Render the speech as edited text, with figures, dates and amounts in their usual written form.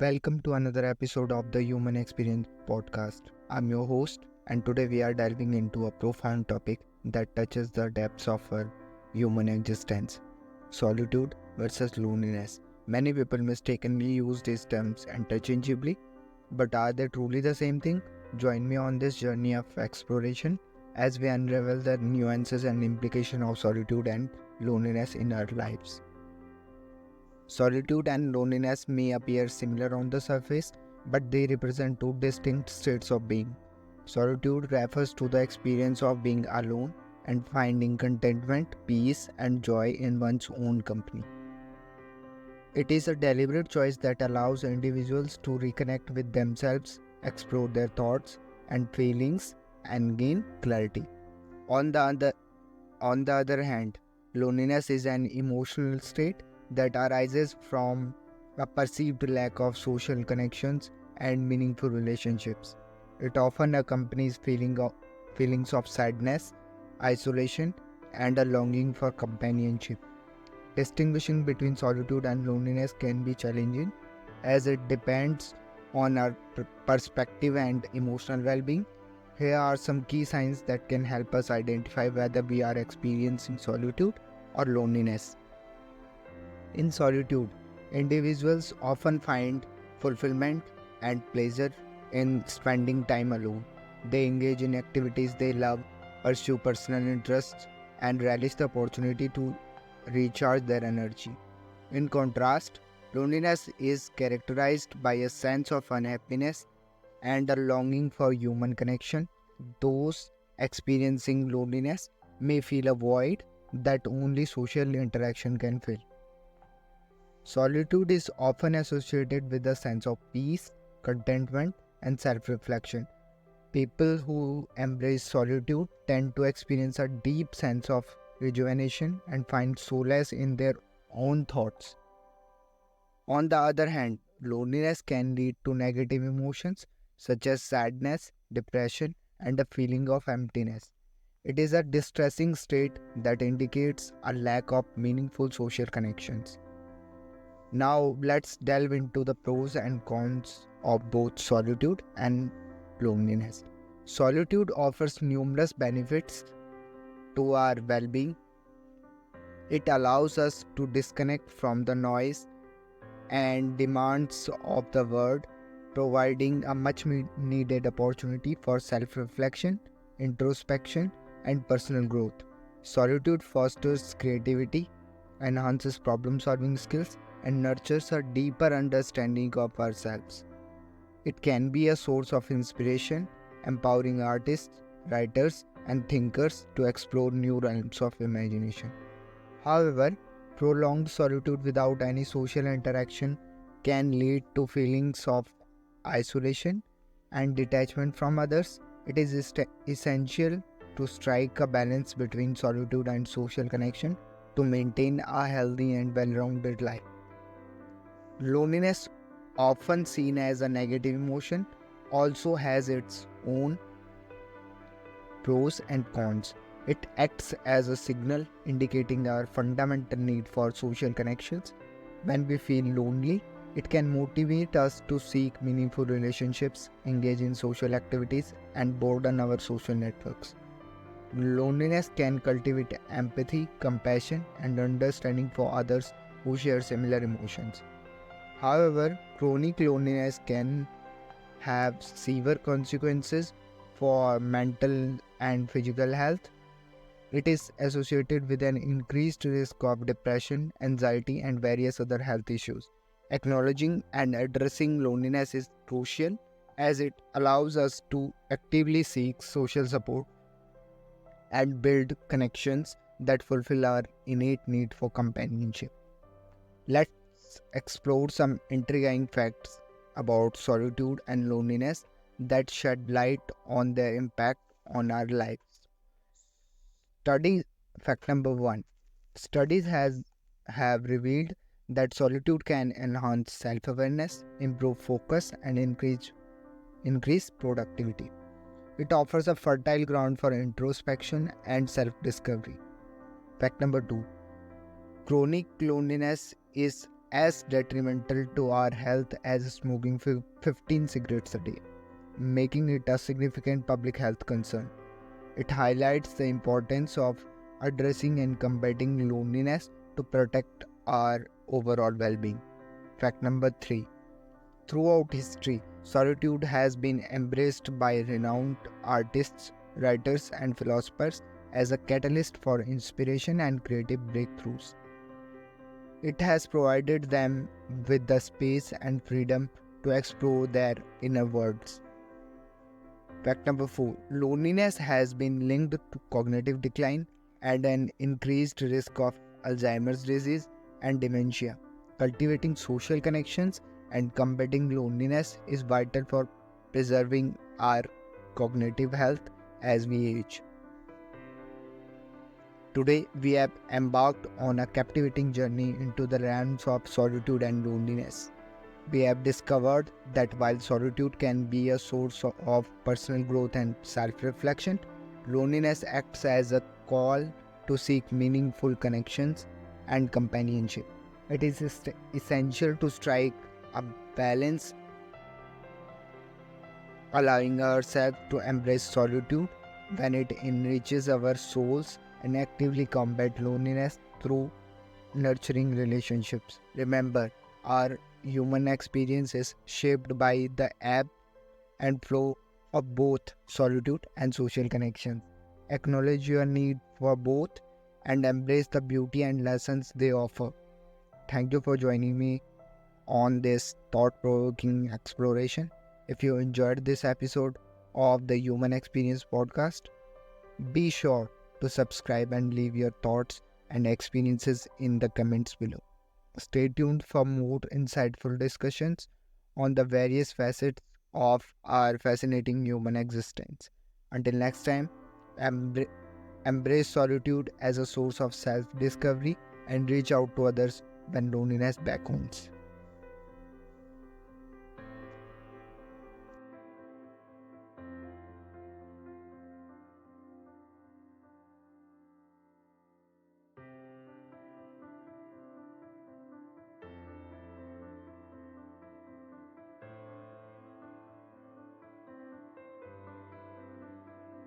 Welcome to another episode of the Human Experience podcast. I'm your host, and today we are diving into a profound topic that touches the depths of our human existence: solitude versus loneliness. Many people mistakenly use these terms interchangeably, but are they truly the same thing? Join me on this journey of exploration as we unravel the nuances and implications of solitude and loneliness in our lives. Solitude and loneliness may appear similar on the surface, but they represent two distinct states of being. Solitude refers to the experience of being alone and finding contentment, peace, and joy in one's own company. It is a deliberate choice that allows individuals to reconnect with themselves, explore their thoughts and feelings, and gain clarity. On the other On the other hand, loneliness is an emotional state that arises from a perceived lack of social connections and meaningful relationships. It often accompanies feelings of sadness, isolation, and a longing for companionship. Distinguishing between solitude and loneliness can be challenging as it depends on our perspective and emotional well being. Here are some key signs that can help us identify whether we are experiencing solitude or loneliness. In solitude, individuals often find fulfillment and pleasure in spending time alone. They engage in activities they love, pursue personal interests, and relish the opportunity to recharge their energy. In contrast, loneliness is characterized by a sense of unhappiness and a longing for human connection. Those experiencing loneliness may feel a void that only social interaction can fill. Solitude is often associated with a sense of peace, contentment, and self reflection. People who embrace solitude tend to experience a deep sense of rejuvenation and find solace in their own thoughts. On the other hand, loneliness can lead to negative emotions such as sadness, depression, and a feeling of emptiness. It is a distressing state that indicates a lack of meaningful social connections. Now, let's delve into the pros and cons of both solitude and loneliness. Solitude offers numerous benefits to our well being. It allows us to disconnect from the noise and demands of the world, providing a much needed opportunity for self reflection, introspection, and personal growth. Solitude fosters creativity, enhances problem solving skills, and nurtures a deeper understanding of ourselves. It can be a source of inspiration, empowering artists, writers, and thinkers to explore new realms of imagination. However, prolonged solitude without any social interaction can lead to feelings of isolation and detachment from others. It is essential to strike a balance between solitude and social connection to maintain a healthy and well rounded life. Loneliness, often seen as a negative emotion, also has its own pros and cons. It acts as a signal indicating our fundamental need for social connections. When we feel lonely, it can motivate us to seek meaningful relationships, engage in social activities, and broaden our social networks. Loneliness can cultivate empathy, compassion, and understanding for others who share similar emotions. However, chronic loneliness can have severe consequences for mental and physical health. It is associated with an increased risk of depression, anxiety, and various other health issues. Acknowledging and addressing loneliness is crucial as it allows us to actively seek social support and build connections that fulfill our innate need for companionship. Let's explore some intriguing facts about solitude and loneliness that shed light on their impact on our lives. Study Fact number one: studies have revealed that solitude can enhance self-awareness, improve focus, and increase productivity. It offers a fertile ground for introspection and self-discovery. Fact number two: chronic loneliness is as detrimental to our health as smoking 15 cigarettes a day, making it a significant public health concern. It highlights the importance of addressing and combating loneliness to protect our overall well being. Fact number 3. Throughout history, solitude has been embraced by renowned artists, writers, and philosophers as a catalyst for inspiration and creative breakthroughs. It has provided them with the space and freedom to explore their inner worlds. Fact number 4. Loneliness has been linked to cognitive decline and an increased risk of Alzheimer's disease and dementia. Cultivating social connections and combating loneliness is vital for preserving our cognitive health as we age. Today, we have embarked on a captivating journey into the realms of solitude and loneliness. We have discovered that while solitude can be a source of personal growth and self-reflection, loneliness acts as a call to seek meaningful connections and companionship. It is essential to strike a balance, allowing ourselves to embrace solitude when it enriches our souls and actively combat loneliness through nurturing relationships. Remember, our human experience is shaped by the ebb and flow of both solitude and social connections. Acknowledge your need for both and embrace the beauty and lessons they offer. Thank you for joining me on this thought-provoking exploration. If you enjoyed this episode of the Human Experience podcast, be sure to subscribe and leave your thoughts and experiences in the comments below. Stay tuned for more insightful discussions on the various facets of our fascinating human existence. Until next time, embrace solitude as a source of self-discovery and reach out to others when loneliness beckons.